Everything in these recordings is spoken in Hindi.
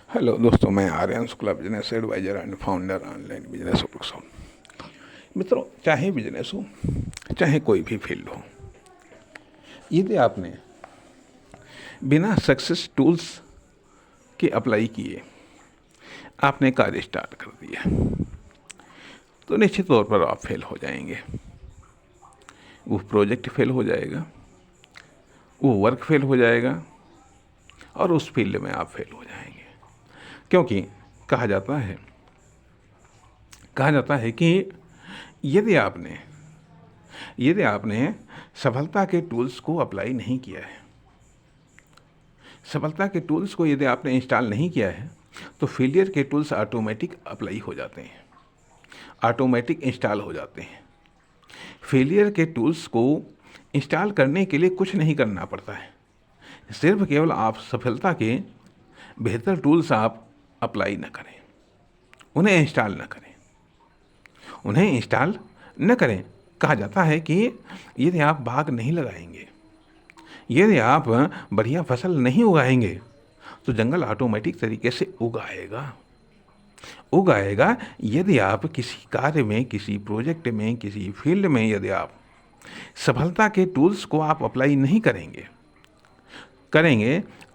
हेलो दोस्तों, मैं Aryan Shukla, business advisor and founder online business workshop. मित्रों, चाहे बिजनेस हो चाहे कोई भी फील्ड हो, यदि आपने बिना सक्सेस टूल्स के अप्लाई किए आपने कार्य स्टार्ट कर दिया तो निश्चित तौर पर आप फेल हो जाएंगे। वो प्रोजेक्ट फेल हो जाएगा, वो वर्क फेल हो जाएगा और उस फील्ड में आप फेल हो जाएंगे। क्योंकि कहा जाता है कि यदि आपने सफलता के टूल्स को अप्लाई नहीं किया है, सफलता के टूल्स को यदि आपने इंस्टॉल नहीं किया है, तो फेलियर के टूल्स ऑटोमेटिक अप्लाई हो जाते हैं, ऑटोमेटिक इंस्टॉल हो जाते हैं। फेलियर के टूल्स को इंस्टॉल करने के लिए कुछ नहीं करना पड़ता है, सिर्फ केवल आप सफलता के बेहतर टूल्स आप अप्लाई न करें, उन्हें इंस्टॉल न करें। कहा जाता है कि यदि आप बाग नहीं लगाएंगे, यदि आप बढ़िया फसल नहीं उगाएंगे, तो जंगल ऑटोमेटिक तरीके से उगाएगा। यदि आप किसी कार्य में, किसी प्रोजेक्ट में, किसी फील्ड में यदि आप सफलता के टूल्स को आप अप्लाई नहीं करेंगे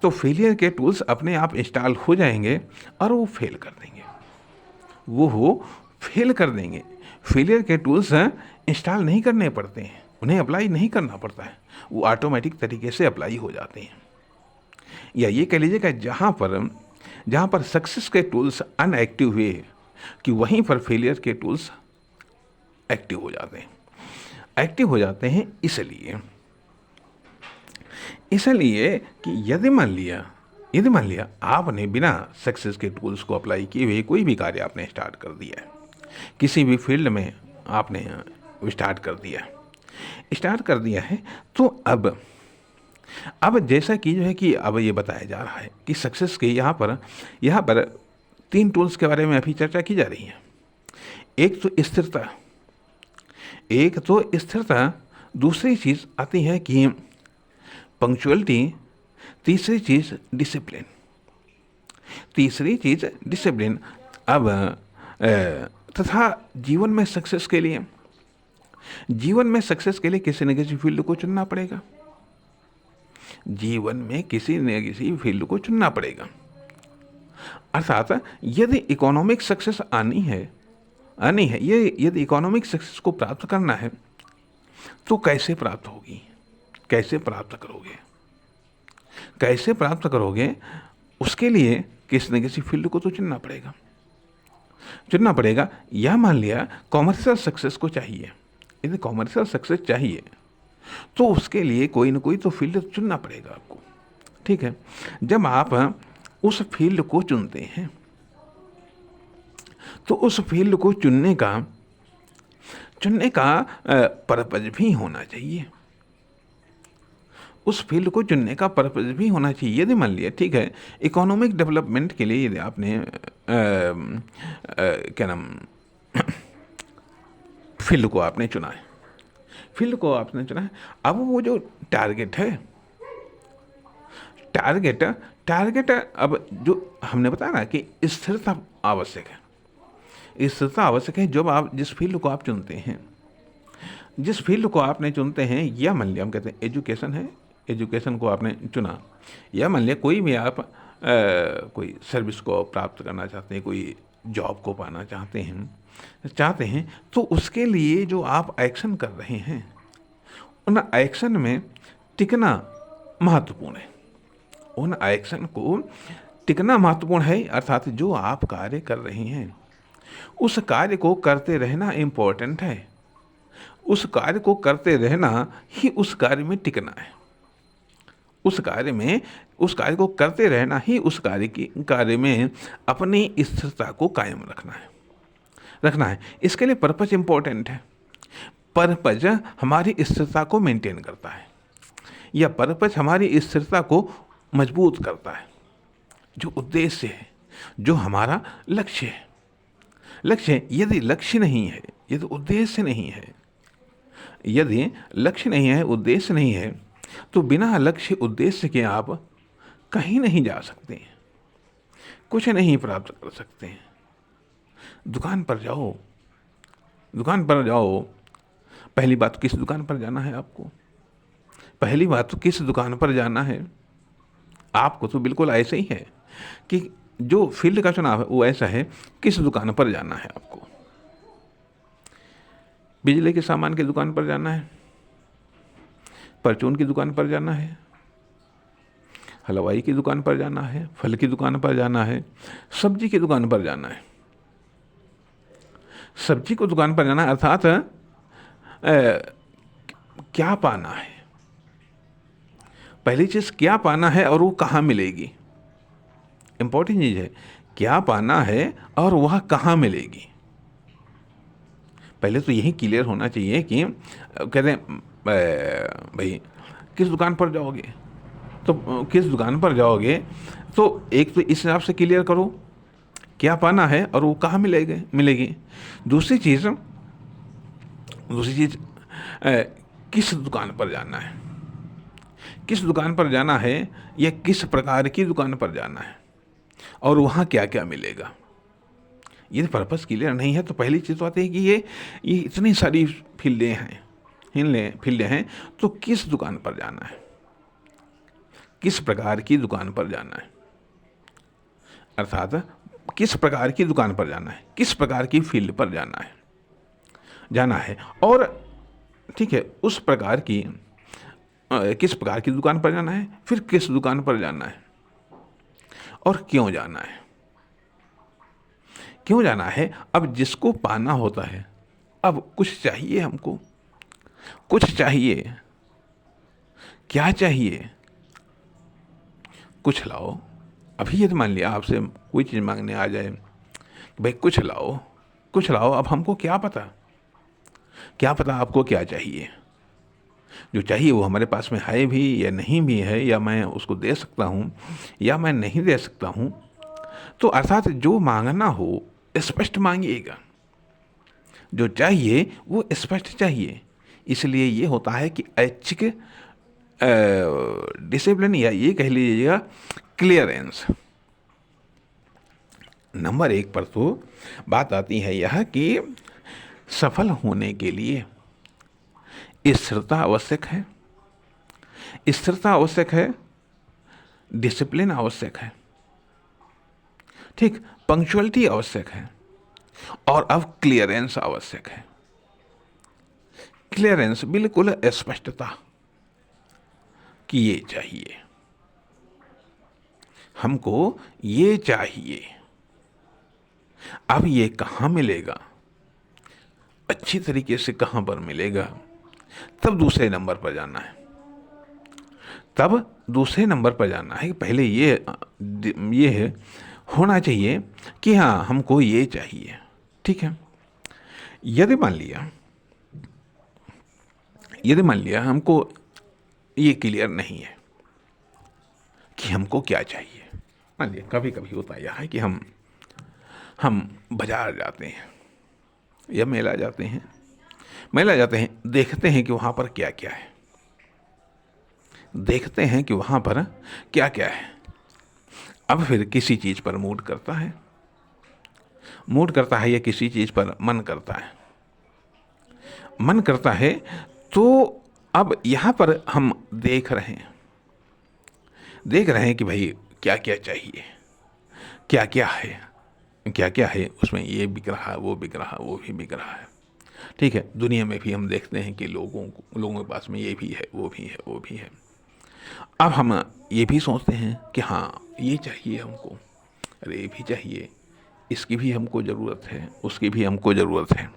तो फेलियर के टूल्स अपने आप इंस्टॉल हो जाएंगे और वो फेल कर देंगे। फेलियर के टूल्स इंस्टॉल नहीं करने पड़ते हैं, उन्हें अप्लाई नहीं करना पड़ता है, वो ऑटोमेटिक तरीके से अप्लाई हो जाते हैं। या ये कह लीजिएगा, जहाँ पर सक्सेस के टूल्स अनएक्टिव हुए कि वहीं पर फेलियर के टूल्स एक्टिव हो जाते हैं। इसलिए कि यदि मान लिया आपने बिना सक्सेस के टूल्स को अप्लाई किए हुए कोई भी कार्य आपने स्टार्ट कर दिया है, किसी भी फील्ड में आपने स्टार्ट कर दिया है, तो अब जैसा कि जो है कि अब ये बताया जा रहा है कि सक्सेस के यहाँ पर 3 टूल्स के बारे में अभी चर्चा की जा रही है। एक तो स्थिरता, दूसरी चीज़ आती है कि पंक्चुअलिटी, तीसरी चीज़ डिसिप्लिन। अब तथा जीवन में सक्सेस के लिए किसी न किसी फील्ड को चुनना पड़ेगा। अर्थात यदि इकोनॉमिक सक्सेस आनी है, यदि इकोनॉमिक सक्सेस को प्राप्त करना है तो कैसे प्राप्त करोगे? उसके लिए किसी न किसी फील्ड को तो चुनना पड़ेगा। यह मान लिया कॉमर्शियल सक्सेस को चाहिए, यदि कॉमर्शियल सक्सेस चाहिए तो उसके लिए कोई ना कोई तो फील्ड चुनना पड़ेगा आपको। ठीक है, जब आप उस फील्ड को चुनते हैं तो उस फील्ड को चुनने का पर्पज भी होना चाहिए। यदि मान लिया, ठीक है, इकोनॉमिक डेवलपमेंट के लिए यदि आपने फील्ड को आपने चुना है, अब वो जो टारगेट अब जो हमने बताया ना कि स्थिरता आवश्यक है। जब आप जिस फील्ड को आप चुनते हैं, या मान लिया हम कहते हैं एजुकेशन है, एजुकेशन को आपने चुना, या मान लिया कोई भी आप कोई सर्विस को प्राप्त करना चाहते हैं, कोई जॉब को पाना चाहते हैं, तो उसके लिए जो आप एक्शन कर रहे हैं, उन एक्शन में टिकना महत्वपूर्ण है। अर्थात जो आप कार्य कर रहे हैं उस कार्य को करते रहना इम्पोर्टेंट है। उस कार्य को करते रहना ही उस कार्य में टिकना है। उस कार्य को करते रहना ही उस कार्य में अपनी स्थिरता को कायम रखना है। इसके लिए पर्पज इम्पोर्टेंट है। पर्पज हमारी स्थिरता को मेंटेन करता है, या पर्पज हमारी स्थिरता को मजबूत करता है। जो उद्देश्य है, जो हमारा लक्ष्य है, यदि लक्ष्य नहीं है, यदि उद्देश्य नहीं है, तो बिना लक्ष्य उद्देश्य के आप कहीं नहीं जा सकते हैं। कुछ नहीं प्राप्त कर सकते हैं। दुकान पर जाओ, दुकान पर जाओ, पहली बात किस दुकान पर जाना है आपको? पहली बात तो किस दुकान पर जाना है? आपको तो बिल्कुल ऐसे ही है कि जो फील्ड का चुनाव है वो ऐसा है, किस दुकान पर जाना है आपको? बिजली के सामान की दुकान पर जाना है, परचून की दुकान पर जाना है, हलवाई की दुकान पर जाना है, फल की दुकान पर जाना है, सब्जी की दुकान पर जाना है। सब्जी को दुकान पर जाना अर्थात क्या पाना है? पहली चीज़ क्या पाना है और वो कहाँ मिलेगी? इंपॉर्टेंट चीज़ है, क्या पाना है और वह कहाँ मिलेगी। पहले तो यही क्लियर होना चाहिए कि कहते हैं भाई किस दुकान पर जाओगे, तो किस दुकान पर जाओगे तो एक तो इस हिसाब से क्लियर करो क्या पाना है और वो कहाँ मिलेगी। दूसरी चीज़ किस दुकान पर जाना है, किस दुकान पर जाना है या किस प्रकार की दुकान पर जाना है और वहाँ क्या क्या मिलेगा। ये पर्पस क्लियर नहीं है तो पहली चीज़ तो आती है कि ये इतनी सारी फील्डें हैं तो किस दुकान पर जाना है, किस प्रकार की दुकान पर जाना है, अर्थात किस प्रकार की दुकान पर जाना है, किस प्रकार की फील्ड पर जाना है और ठीक है उस प्रकार की किस प्रकार की दुकान पर जाना है, फिर किस दुकान पर जाना है और क्यों जाना है। क्यों जाना है? अब जिसको पाना होता है, अब कुछ चाहिए हमको, कुछ चाहिए, क्या चाहिए? कुछ लाओ। अभी यदि मान लिया आपसे कोई चीज़ मांगने आ जाए कि भाई कुछ लाओ, कुछ लाओ, अब हमको क्या पता, क्या पता आपको क्या चाहिए। जो चाहिए वो हमारे पास में है भी या नहीं भी है, या मैं उसको दे सकता हूँ या मैं नहीं दे सकता हूँ। तो अर्थात जो मांगना हो स्पष्ट मांगिएगा, जो चाहिए वो स्पष्ट चाहिए। इसलिए ये होता है कि ऐच्छिक डिसिप्लिन या ये कह लीजिएगा क्लियरेंस। नंबर 1 पर तो बात आती है यह कि सफल होने के लिए स्थिरता आवश्यक है, स्थिरता आवश्यक है, डिसिप्लिन आवश्यक है, ठीक, पंक्चुअलिटी आवश्यक है और अब क्लियरेंस आवश्यक है। क्लियरेंस बिल्कुल स्पष्टता कि ये चाहिए, हमको ये चाहिए। अब ये कहाँ मिलेगा, अच्छी तरीके से कहाँ पर मिलेगा, तब दूसरे नंबर पर जाना है। तब दूसरे नंबर पर जाना है। पहले ये है होना चाहिए कि हाँ हमको ये चाहिए, ठीक है। यदि मान लिया हमको ये क्लियर नहीं है कि हमको क्या चाहिए। मान लिया कभी कभी होता यह है कि हम बाजार जाते हैं या मेला जाते हैं, देखते हैं कि वहाँ पर क्या क्या है, देखते हैं कि वहाँ पर क्या क्या है। अब फिर किसी चीज़ पर मूड करता है या किसी चीज़ पर मन करता है तो अब यहाँ पर हम देख रहे हैं कि भाई क्या क्या चाहिए, क्या क्या है उसमें, ये बिक रहा है, वो बिक रहा है, वो भी बिक रहा है, ठीक है। दुनिया में भी हम देखते हैं कि लोगों के पास में ये भी है, वो भी है। अब हम ये भी सोचते हैं कि हाँ ये चाहिए हमको, अरे ये भी चाहिए, इसकी भी हमको ज़रूरत है, उसकी भी हमको ज़रूरत है।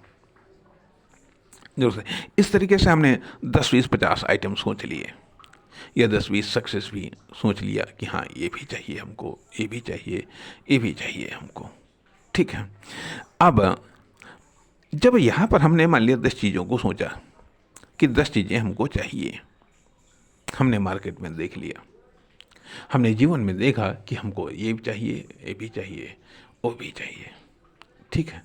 इस तरीके से हमने 10, 20, 50 आइटम सोच लिए या 10, 20 सक्सेस भी सोच लिया कि हाँ ये भी चाहिए हमको, ये भी चाहिए हमको, ठीक है। अब जब यहाँ पर हमने मान लिया 10 चीज़ों को सोचा कि 10 चीज़ें हमको चाहिए, हमने मार्केट में देख लिया, हमने जीवन में देखा कि हमको ये भी चाहिए, ये भी चाहिए, वो भी चाहिए, ठीक है,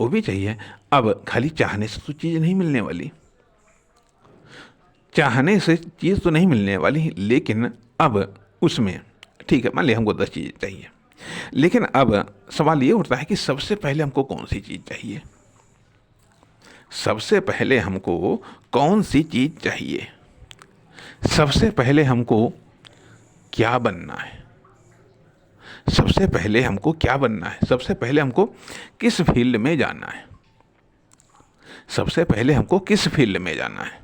वो भी चाहिए। अब खाली चाहने से तो चीज़ नहीं मिलने वाली, लेकिन अब उसमें ठीक है मान लिया हमको 10 चीज़ें चाहिए, लेकिन अब सवाल ये उठता है कि सबसे पहले हमको कौन सी चीज़ चाहिए? सबसे पहले हमको कौन सी चीज़ चाहिए? सबसे पहले हमको क्या बनना है? सबसे पहले हमको क्या बनना है? सबसे पहले हमको किस फील्ड में जाना है? सबसे पहले हमको किस फील्ड में जाना है?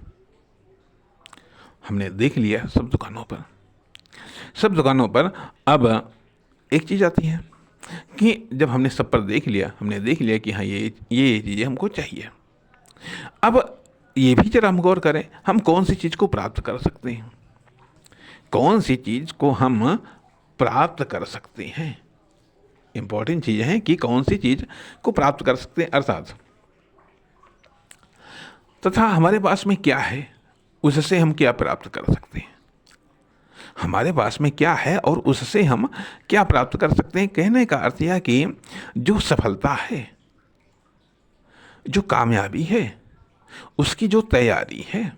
हमने देख लिया सब दुकानों पर। सब दुकानों पर अब एक चीज़ आती है कि जब हमने सब पर देख लिया, हमने देख लिया कि हाँ ये चीज़ें हमको चाहिए। अब ये भी जरा हम गौर करें, हम कौन सी चीज़ को प्राप्त कर सकते हैं? कौन सी चीज़ को हम प्राप्त कर सकते हैं? इंपॉर्टेंट चीज़ है कि कौन सी चीज़ को प्राप्त कर सकते हैं, अर्थात तथा हमारे पास में क्या है, उससे हम क्या प्राप्त कर सकते हैं। हमारे पास में क्या है और उससे हम क्या प्राप्त कर सकते हैं। कहने का अर्थ यह कि जो सफलता है, जो कामयाबी है, उसकी जो तैयारी है,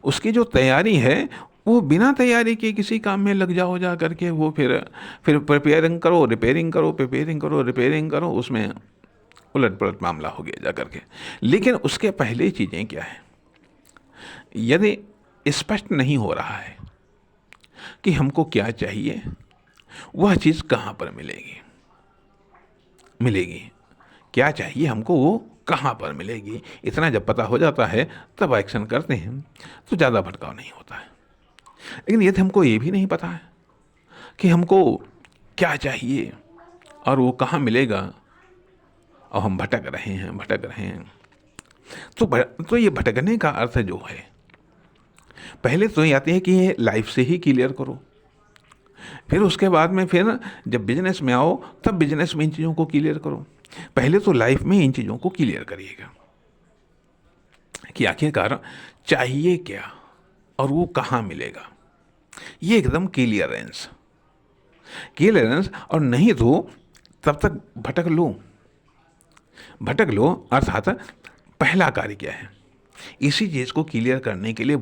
उसकी जो तैयारी है, वो बिना तैयारी के किसी काम में लग जाओ जा करके, वो फिर प्रिपेयरिंग करो, रिपेयरिंग करो, प्रिपेयरिंग करो, रिपेयरिंग करो, उसमें उलट पुलट मामला हो गया जा करके। लेकिन उसके पहले चीज़ें क्या है? यदि स्पष्ट नहीं हो रहा है कि हमको क्या चाहिए, वह चीज़ कहाँ पर मिलेगी? क्या चाहिए हमको, वो कहाँ पर मिलेगी? इतना जब पता हो जाता है तब एक्शन करते हैं तो ज़्यादा भटकाव नहीं होता है। लेकिन यदि हमको ये भी नहीं पता है कि हमको क्या चाहिए और वो कहाँ मिलेगा, और हम भटक रहे हैं, तो ये भटकने का अर्थ जो है, पहले तो ये आती है कि ये लाइफ से ही क्लियर करो। फिर उसके बाद में फिर जब बिजनेस में आओ तब बिजनेस में इन चीज़ों को क्लियर करो। पहले तो लाइफ में इन चीज़ों को क्लियर करिएगा कि आखिरकार चाहिए क्या और वो कहाँ मिलेगा। ये एकदम क्लियरेंस, और नहीं तो तब तक भटक लो। अर्थात पहला कार्य क्या है? इसी चीज़ को क्लियर करने के लिए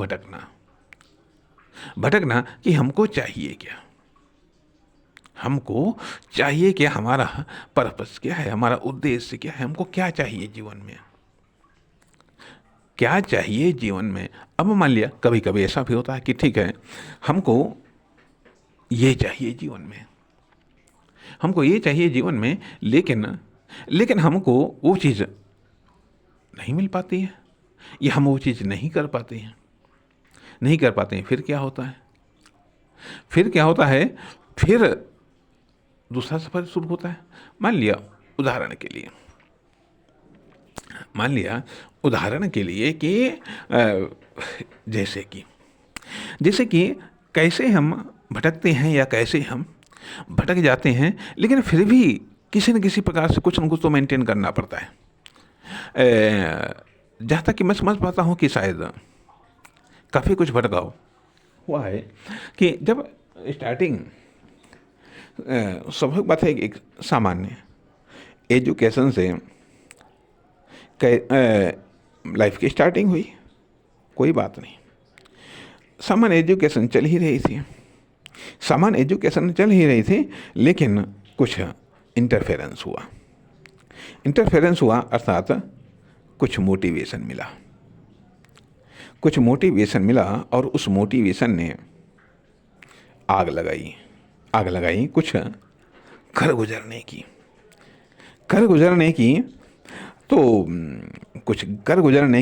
भटकना कि हमको चाहिए क्या, हमारा पर्पस क्या है, हमारा उद्देश्य क्या है, हमको क्या चाहिए जीवन में। अब मान लिया कभी कभी ऐसा भी होता है कि ठीक है, हमको ये चाहिए जीवन में, लेकिन हमको वो चीज़ नहीं मिल पाती है, या हम वो चीज़ नहीं कर पाते हैं। फिर क्या होता है? फिर दूसरा सफर शुरू होता है। मान लिया उदाहरण के लिए कि जैसे कि कैसे हम भटकते हैं या कैसे हम भटक जाते हैं, लेकिन फिर भी किसी न किसी प्रकार से कुछ न कुछ तो मेंटेन करना पड़ता है। जहाँ तक कि मैं समझ पाता हूँ कि शायद काफ़ी कुछ भटकाव हुआ है कि जब स्टार्टिंग, स्वाभाविक बात है कि एक सामान्य एजुकेशन से लाइफ की स्टार्टिंग हुई, कोई बात नहीं, सामान्य एजुकेशन चल ही रही थी, लेकिन कुछ इंटरफेरेंस हुआ, अर्थात कुछ मोटिवेशन मिला, और उस मोटिवेशन ने आग लगाई कुछ कर गुजरने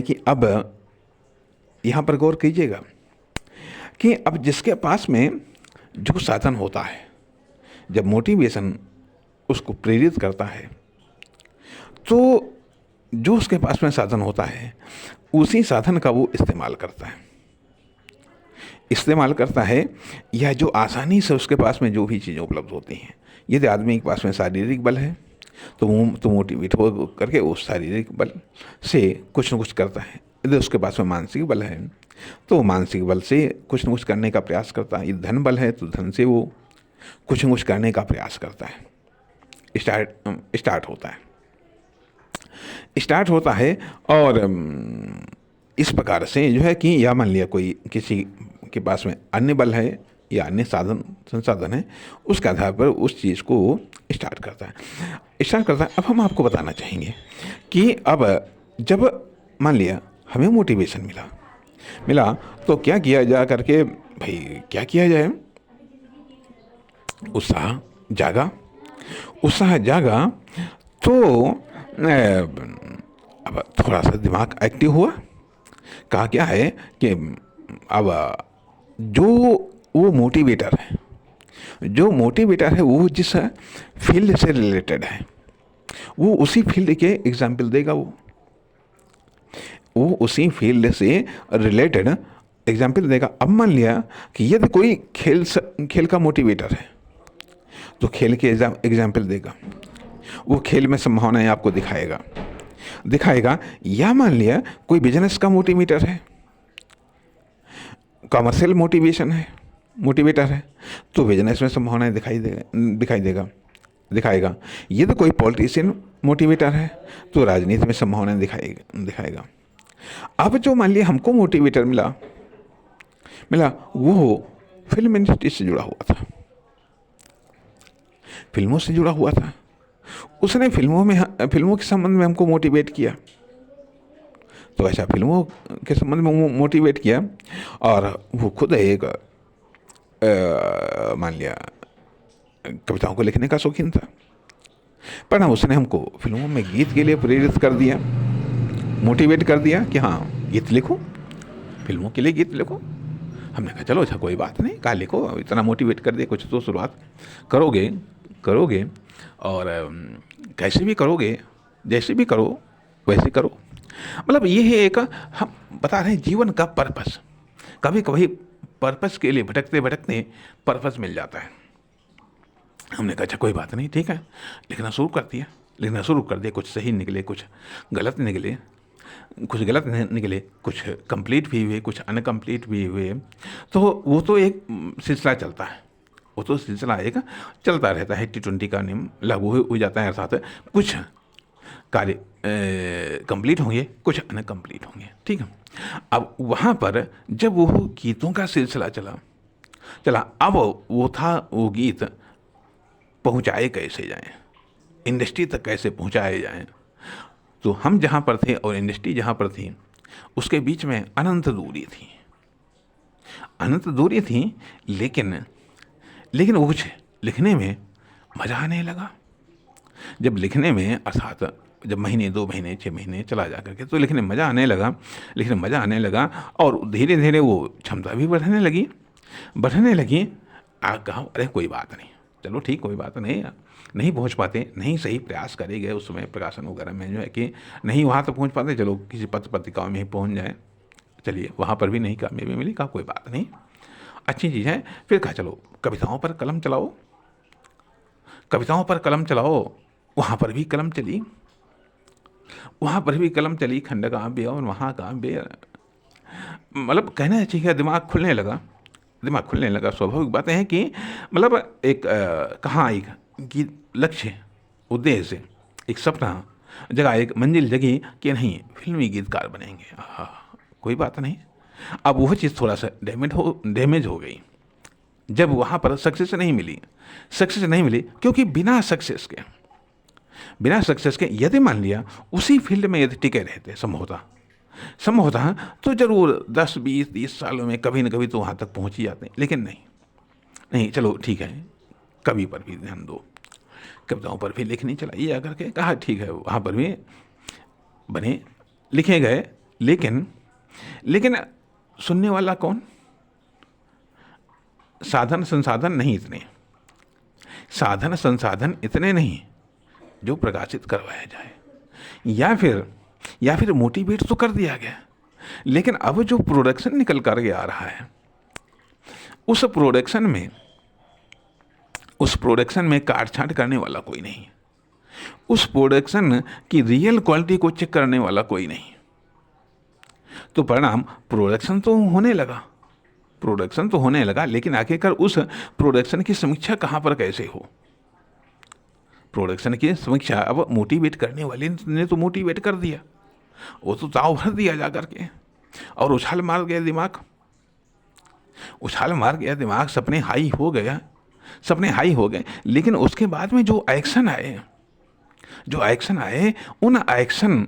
की। अब यहाँ पर गौर कीजिएगा कि अब जिसके पास में जो साधन होता है, जब मोटिवेशन उसको प्रेरित करता है, तो जो उसके पास में साधन होता है, उसी साधन का वो इस्तेमाल करता है, या जो आसानी से उसके पास में जो भी चीज़ें उपलब्ध होती हैं। यदि आदमी के पास में शारीरिक बल है तो मोटिवेट हो करके उस शारीरिक बल से कुछ न कुछ करता है। यदि उसके पास में मानसिक बल है तो मानसिक बल से कुछ न कुछ करने का प्रयास करता है। यदि धन बल है तो धन से वो कुछ न कुछ करने का प्रयास करता है। स्टार्ट होता है और इस प्रकार से जो है कि या मान लिया कोई किसी के पास में अन्य बल है, या अन्य साधन संसाधन है, उसके आधार पर उस चीज़ को स्टार्ट करता है। अब हम आपको बताना चाहेंगे कि अब जब मान लिया हमें मोटिवेशन मिला तो क्या किया जा करके, भाई क्या किया जाए, उत्साह जागा तो अब थोड़ा सा दिमाग एक्टिव हुआ। कहा क्या है कि अब जो वो मोटिवेटर है वो जिस फील्ड से रिलेटेड है वो उसी फील्ड के एग्जाम्पल देगा। वो उसी फील्ड से रिलेटेड एग्जाम्पल देगा। अब मान लिया कि यदि कोई खेल का मोटिवेटर है तो खेल के एग्जाम्पल देगा, वो खेल में संभावनाएं आपको दिखाएगा। या मान लिया कोई बिजनेस का मोटिवेटर है, कमर्शियल मोटिवेटर है तो बिजनेस में संभावनाएं दिखाएगा। यदि कोई पॉलिटिशियन मोटिवेटर है तो राजनीति में संभावनाएं दिखाएगा। अब जो मान लिया हमको मोटिवेटर मिला वो फिल्म इंडस्ट्री से जुड़ा हुआ था, फिल्मों से जुड़ा हुआ था। उसने फिल्मों के संबंध में हमको मोटिवेट किया। तो ऐसा फिल्मों के संबंध में मोटिवेट किया और वो खुद एक मान लिया कविताओं को लिखने का शौकीन था, पर उसने हमको फिल्मों में गीत के लिए प्रेरित कर दिया, मोटिवेट कर दिया कि हाँ गीत लिखो, फिल्मों के लिए गीत लिखो। हमने कहा चलो अच्छा कोई बात नहीं, कहा लिखो, इतना मोटिवेट कर दिया, कुछ तो शुरुआत करोगे और कैसे भी करोगे, जैसे भी करो वैसे करो। मतलब ये है एक, हम बता रहे हैं जीवन का पर्पस। कभी कभी पर्पस के लिए भटकते पर्पस मिल जाता है। हमने कहा अच्छा कोई बात नहीं, ठीक है, लिखना शुरू कर दिया। कुछ सही निकले, कुछ गलत निकले, कुछ कंप्लीट भी हुए, कुछ अनकम्प्लीट भी हुए। तो वो तो एक सिलसिला चलता है, वो तो सिलसिला एक चलता रहता है। T20 का नियम लागू हो जाता है, अर्थात कुछ कार्य कंप्लीट होंगे, कुछ अनकम्प्लीट होंगे, ठीक है। अब वहाँ पर जब वो गीतों का सिलसिला चला, अब वो गीत पहुँचाए कैसे जाएं, इंडस्ट्री तक कैसे पहुँचाए जाएं। तो हम जहाँ पर थे और इंडस्ट्री जहाँ पर थी उसके बीच में अनंत दूरी थी, लेकिन वो कुछ लिखने में मज़ा आने लगा। जब लिखने में अर्थात जब महीने, 2 महीने, 6 महीने चला जा करके तो लिखने में मज़ा आने लगा और धीरे धीरे वो क्षमता भी बढ़ने लगी। कहा अरे कोई बात नहीं, चलो ठीक, कोई बात नहीं पहुंच पाते, नहीं सही प्रयास करे गए उस समय प्रकाशन वगैरह में, जो है कि नहीं वहाँ तक पहुंच पाते, चलो किसी पत्र पत्रिकाओं में ही पहुंच जाए, चलिए वहाँ पर भी नहीं कामयाबी मिली। कहा कोई बात नहीं, अच्छी चीज़ है। फिर कहा चलो कविताओं पर कलम चलाओ। वहाँ पर भी कलम चली, खंडकाव्य और महाकाव्य। मतलब कहना चाहिए दिमाग खुलने लगा। स्वाभाविक बातें हैं कि मतलब एक कहाँ एक लक्ष्य, उद्देश्य, एक सपना जगह, एक मंजिल जगी कि नहीं फिल्मी गीतकार बनेंगे। कोई बात नहीं। अब वह चीज़ थोड़ा सा डैमेज हो गई जब वहाँ पर सक्सेस नहीं मिली, क्योंकि बिना सक्सेस के यदि मान लिया उसी फील्ड में यदि टिके रहते संभवतः तो जरूर 10, 20, 30 सालों में कभी न कभी तो वहाँ तक पहुँच ही जाते हैं। लेकिन नहीं, चलो ठीक है, कवि पर भी ध्यान दो, कविताओं पर भी लिखनी चलाई जा करके। कहा ठीक है, वहाँ पर भी बने, लिखे गए, लेकिन सुनने वाला कौन? साधन संसाधन इतने नहीं जो प्रकाशित करवाया जाए, या फिर मोटिवेट तो कर दिया गया, लेकिन अब जो प्रोडक्शन निकल कर के आ रहा है उस प्रोडक्शन में काट छांट करने वाला कोई नहीं, उस प्रोडक्शन की रियल क्वालिटी को चेक करने वाला कोई नहीं। तो परिणाम प्रोडक्शन तो होने लगा, लेकिन आखिरकार उस प्रोडक्शन की समीक्षा कहाँ पर कैसे हो? प्रोडक्शन की समीक्षा अब मोटिवेट करने वाले ने तो मोटिवेट कर दिया, वो तो ताव भर दिया जा करके और उछाल मार गया दिमाग। उछाल मार गया दिमाग, सपने हाई हो गया, सपने हाई हो गए, लेकिन उसके बाद में जो एक्शन आए, जो एक्शन आए, उन एक्शन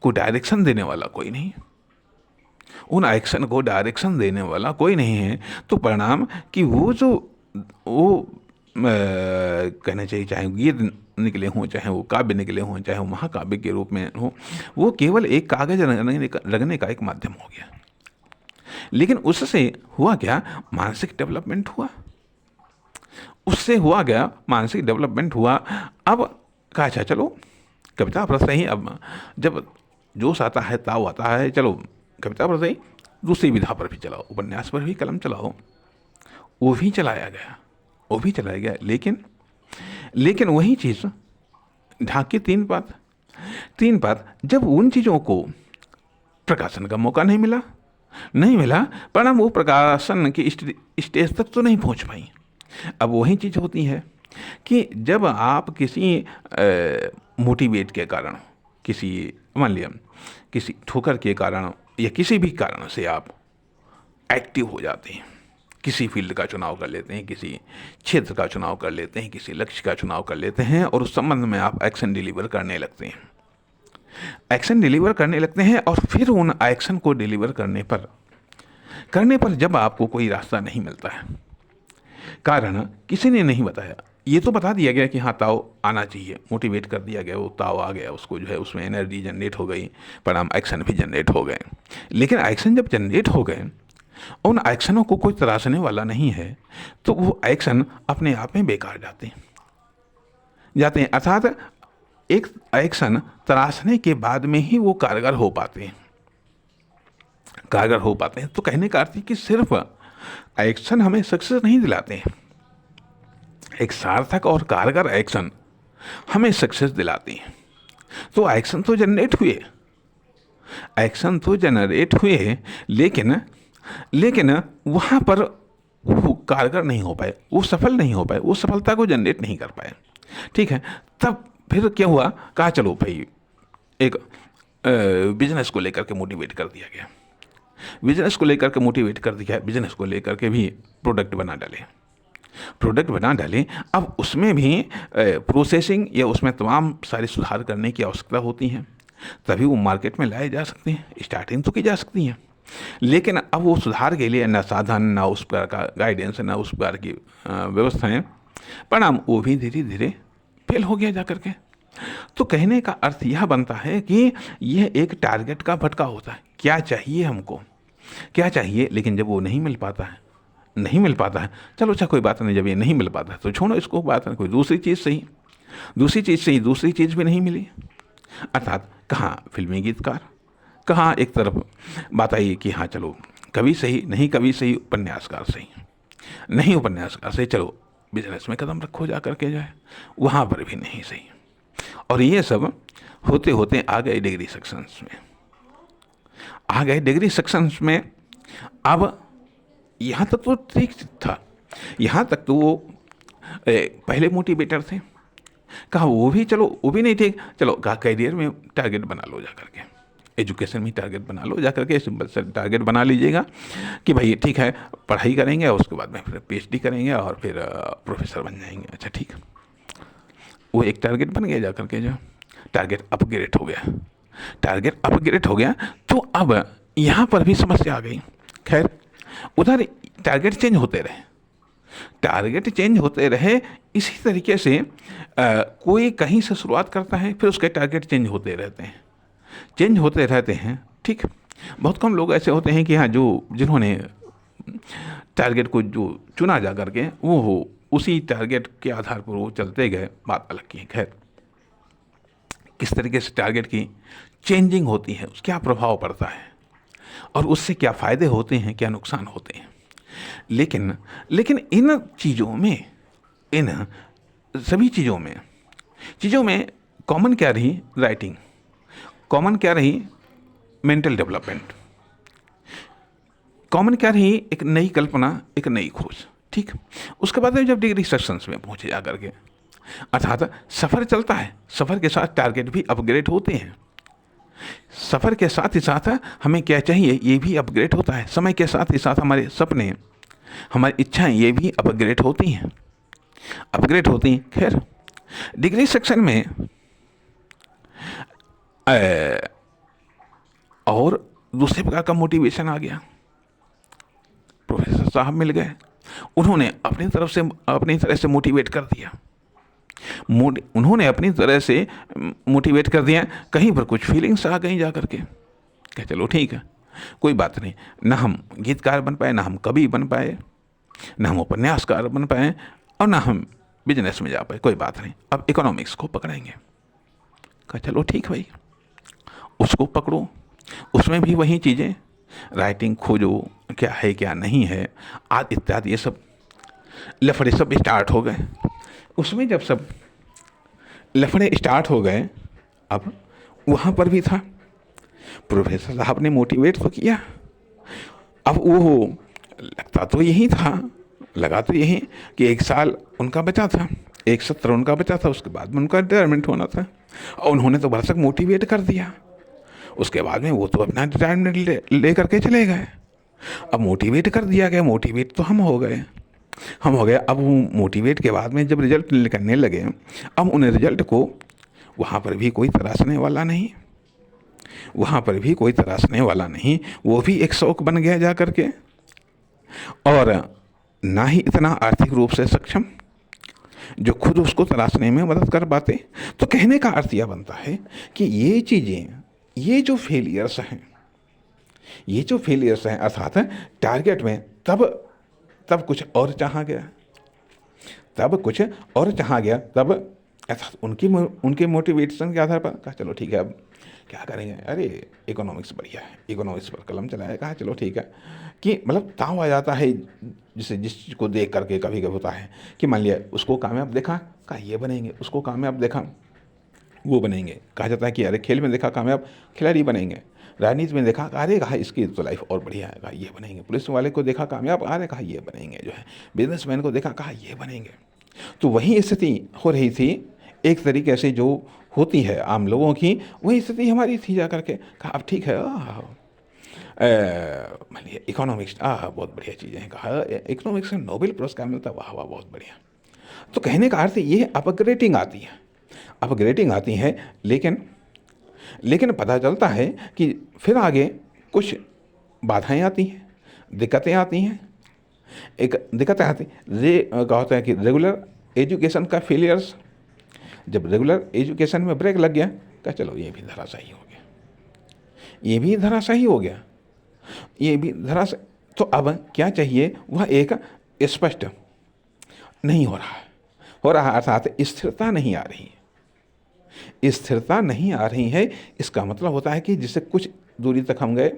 को डायरेक्शन देने वाला कोई नहीं, उन एक्शन को डायरेक्शन देने वाला कोई नहीं है। तो परिणाम कि वो जो वो कहना चाहिए, चाहे गीत निकले हों, चाहे वो काव्य निकले हों, चाहे वो महाकाव्य के रूप में हो, वो केवल एक कागज रगने का एक माध्यम हो गया। लेकिन उससे हुआ क्या, मानसिक डेवलपमेंट हुआ, उससे हुआ क्या, मानसिक डेवलपमेंट हुआ। अब कहा अच्छा चलो कविता पर सही, अब जब जोश आता है, ताव आता है, चलो कविता पर सही दूसरी विधा पर भी चलाओ, उपन्यास पर भी कलम चलाओ। वो भी चलाया गया, वो भी चलाया गया, लेकिन वही चीज़ ढाके तीन पात जब उन चीज़ों को प्रकाशन का मौका नहीं मिला, परिणाम वो प्रकाशन की स्टेज तक तो नहीं पहुंच पाई। अब वही चीज़ होती है कि जब आप किसी मोटिवेट के कारण, किसी मान लिया किसी ठोकर के कारण या किसी भी कारण से आप एक्टिव हो जाते हैं, किसी फील्ड का चुनाव कर लेते हैं, किसी क्षेत्र का चुनाव कर लेते हैं, किसी लक्ष्य का चुनाव कर लेते हैं, और उस संबंध में आप एक्शन डिलीवर करने लगते हैं, और फिर उन एक्शन को डिलीवर करने पर जब आपको कोई रास्ता नहीं मिलता है, कारण किसी ने नहीं बताया, ये तो बता दिया गया कि हाँ ताव आना चाहिए, मोटिवेट कर दिया गया, वो ताव आ गया, उसको जो है उसमें एनर्जी जनरेट हो गई, परिणाम एक्शन भी जनरेट हो गए। लेकिन एक्शन जब जनरेट हो गए, उन एक्शनों को कोई तराशने वाला नहीं है, तो वो एक्शन अपने आप में बेकार जाते हैं। अर्थात एक एक्शन तराशने के बाद में ही वो कारगर हो पाते हैं। तो कहने का अर्थ है कि सिर्फ एक्शन हमें सक्सेस नहीं दिलाते हैं, एक सार्थक और कारगर एक्शन हमें सक्सेस दिलाती हैं। तो एक्शन तो जनरेट हुए, लेकिन वहाँ पर वो कारगर नहीं हो पाए, वो सफल नहीं हो पाए, वो सफलता को जनरेट नहीं कर पाए। ठीक है, तब फिर क्या हुआ, कहा चलो भाई एक बिजनेस को लेकर के मोटिवेट कर दिया गया, बिजनेस को लेकर के भी प्रोडक्ट बना डाले। अब उसमें भी प्रोसेसिंग या उसमें तमाम सारे सुधार करने की आवश्यकता होती हैं, तभी वो मार्केट में लाए जा सकते हैं, स्टार्टिंग तो की जा सकती है। लेकिन अब वो सुधार के लिए ना साधन, ना उस प्रकार का गाइडेंस, ना उस प्रकार की व्यवस्थाएं, परिणाम वो भी धीरे धीरे फेल हो गया जा करके। तो कहने का अर्थ यह बनता है कि यह एक टारगेट का भटका होता है, क्या चाहिए हमको, क्या चाहिए, लेकिन जब वो नहीं मिल पाता है, चलो अच्छा कोई बात नहीं, जब ये नहीं मिल पाता है तो छोड़ो इसको, बात नहीं, कोई दूसरी चीज़ सही, दूसरी चीज़ भी नहीं मिली। अर्थात कहाँ फिल्मी गीतकार, कहाँ एक तरफ बात आई कि हाँ चलो कवि सही, नहीं कवि सही, उपन्यासकार सही, चलो बिजनेस में कदम रखो जा करके जाए, वहाँ पर भी नहीं सही। और ये सब होते होते आ गए डिग्री सेक्शंस में। अब यहाँ तक तो ठीक था, यहाँ तक तो वो पहले मोटिवेटर थे, कहा वो भी नहीं ठीक, चलो कहा करियर में टारगेट बना लो जा करके, एजुकेशन में टारगेट बना लो जा करके, सिंपल सा टारगेट बना लीजिएगा कि भाई ठीक है पढ़ाई करेंगे और उसके बाद में फिर PhD करेंगे और फिर प्रोफेसर बन जाएंगे। अच्छा ठीक, वो एक टारगेट बन गया जा करके, जो टारगेट अपग्रेड हो गया। तो अब यहाँ पर भी समस्या आ गई। खैर उधर टारगेट चेंज होते रहे, इसी तरीके से कोई कहीं से शुरुआत करता है, फिर उसके टारगेट चेंज होते रहते हैं। ठीक, बहुत कम लोग ऐसे होते हैं कि हाँ जिन्होंने टारगेट को जो चुना जा करके वो हो, उसी टारगेट के आधार पर वो चलते गए, बात अलग की है। खैर किस तरीके से टारगेट की चेंजिंग होती है, क्या प्रभाव पड़ता है और उससे क्या फ़ायदे होते हैं, क्या नुकसान होते हैं। लेकिन इन सभी चीज़ों में कॉमन क्या रही, राइटिंग, कॉमन क्या रही, मेंटल डेवलपमेंट, कॉमन क्या रही, एक नई कल्पना, एक नई खोज। ठीक, उसके बाद जब डिग्री सेक्शंस में पहुँचे जा करके, अर्थात सफ़र चलता है, सफ़र के साथ टारगेट भी अपग्रेड होते हैं। सफ़र के साथ ही साथ हमें क्या चाहिए ये भी अपग्रेड होता है। समय के साथ ही साथ हमारे सपने, हमारी इच्छाएं ये भी अपग्रेड होती हैं, अपग्रेड होती हैं। खैर, डिग्री सेक्शन में और दूसरे प्रकार का मोटिवेशन आ गया। प्रोफेसर साहब मिल गए, उन्होंने अपनी तरह से मोटिवेट कर दिया। उन्होंने अपनी तरह से मोटिवेट कर दिया। कहीं पर कुछ फीलिंग्स आ गई जा करके, क्या चलो ठीक है, कोई बात नहीं, ना हम गीतकार बन पाए, ना हम कवि बन पाए, ना हम उपन्यासकार बन पाए, और ना हम बिजनेस में जा पाए, कोई बात नहीं, अब इकोनॉमिक्स को पकड़ेंगे। कहा चलो ठीक भाई, उसको पकड़ो, उसमें भी वही चीज़ें, राइटिंग खोजो, क्या है क्या नहीं है, आदि इत्यादि, ये सब लफड़े सब स्टार्ट हो गए। उसमें जब सब लफड़े स्टार्ट हो गए, अब वहाँ पर भी था, प्रोफेसर साहब ने मोटिवेट तो किया। अब वो लगता तो यही था, लगा तो यही कि 1 साल उनका बचा था, 1 सत्र उनका बचा था, उसके बाद में उनका रिटायरमेंट होना था, और उन्होंने तो भरसक मोटिवेट कर दिया। उसके बाद में वो तो अपना रिटायरमेंट ले करके चले गए। अब मोटिवेट कर दिया गया, मोटिवेट तो हम हो गए। अब वो मोटिवेट के बाद में जब रिजल्ट निकलने लगे, अब उन रिजल्ट को वहाँ पर भी कोई तराशने वाला नहीं, वहाँ पर भी कोई तराशने वाला नहीं, वो भी एक शौक बन गया जा करके, और ना ही इतना आर्थिक रूप से सक्षम जो खुद उसको तराशने में मदद कर पाते। तो कहने का अर्थ यह बनता है कि ये चीज़ें, ये जो फेलियर्स हैं, अर्थात टारगेट में तब कुछ और चाहा गया, तब अर्थात उनके मोटिवेशन के आधार पर कहा चलो ठीक है, अब क्या करेंगे, अरे इकोनॉमिक्स बढ़िया है, इकोनॉमिक्स पर कलम चलाया, कहा चलो ठीक है, कि मतलब ताव आ जाता है, जिस चीज़ को देख करके कभी कभी होता है कि मान लिया उसको कामयाब देखा, कहा ये बनेंगे, उसको कामयाब देखा वो बनेंगे, कहा जाता है कि अरे खेल में देखा कामयाब खिलाड़ी बनेंगे, राजनीति में देखा, अरे कहा इसकी तो लाइफ और बढ़िया है, कहा ये बनेंगे, पुलिस वाले को देखा कामयाब, अरे कहा ये बनेंगे, जो है बिजनेसमैन को देखा, कहा ये बनेंगे। तो वही स्थिति हो रही थी एक तरीके से जो होती है आम लोगों की, वही स्थिति हमारी थी जा करके। कहा अब ठीक है, मान लिया इकोनॉमिक्स बहुत बढ़िया चीज़ें हैं, कहा इकोनॉमिक्स में नोबेल पुरस्कार मिलता, वाह वाह बहुत बढ़िया। तो कहने का अर्थ ये अपग्रेडिंग आती है, लेकिन पता चलता है कि फिर आगे कुछ बाधाएं आती हैं, दिक्कतें आती हैं। क्या होता है कि रेगुलर एजुकेशन का फेलियर्स, जब रेगुलर एजुकेशन में ब्रेक लग गया, कहा चलो ये भी धराशायी हो गया, तो अब क्या चाहिए, वह एक स्पष्ट नहीं हो रहा, अर्थात स्थिरता नहीं आ रही है। इसका मतलब होता है कि जिससे कुछ दूरी तक हम गए,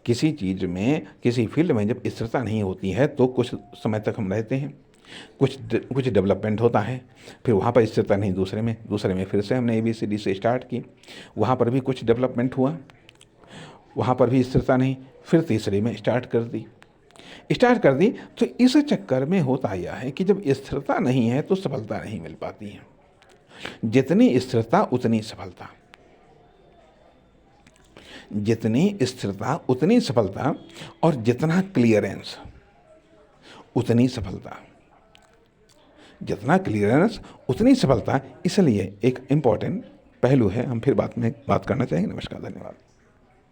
किसी चीज़ में, किसी फील्ड में जब स्थिरता नहीं होती है तो कुछ समय तक हम रहते हैं, कुछ डेवलपमेंट होता है, फिर वहाँ पर स्थिरता नहीं, दूसरे में फिर से हमने ABCD से स्टार्ट की, वहाँ पर भी कुछ डेवलपमेंट हुआ, वहाँ पर भी स्थिरता नहीं, फिर तीसरे में स्टार्ट कर दी। तो इस चक्कर में होता यह है कि जब स्थिरता नहीं है तो सफलता नहीं मिल पाती है। जितनी स्थिरता उतनी सफलता, और जितना क्लियरेंस उतनी सफलता, इसलिए एक इम्पॉर्टेंट पहलू है। हम फिर बाद में बात करना चाहेंगे। नमस्कार, धन्यवाद।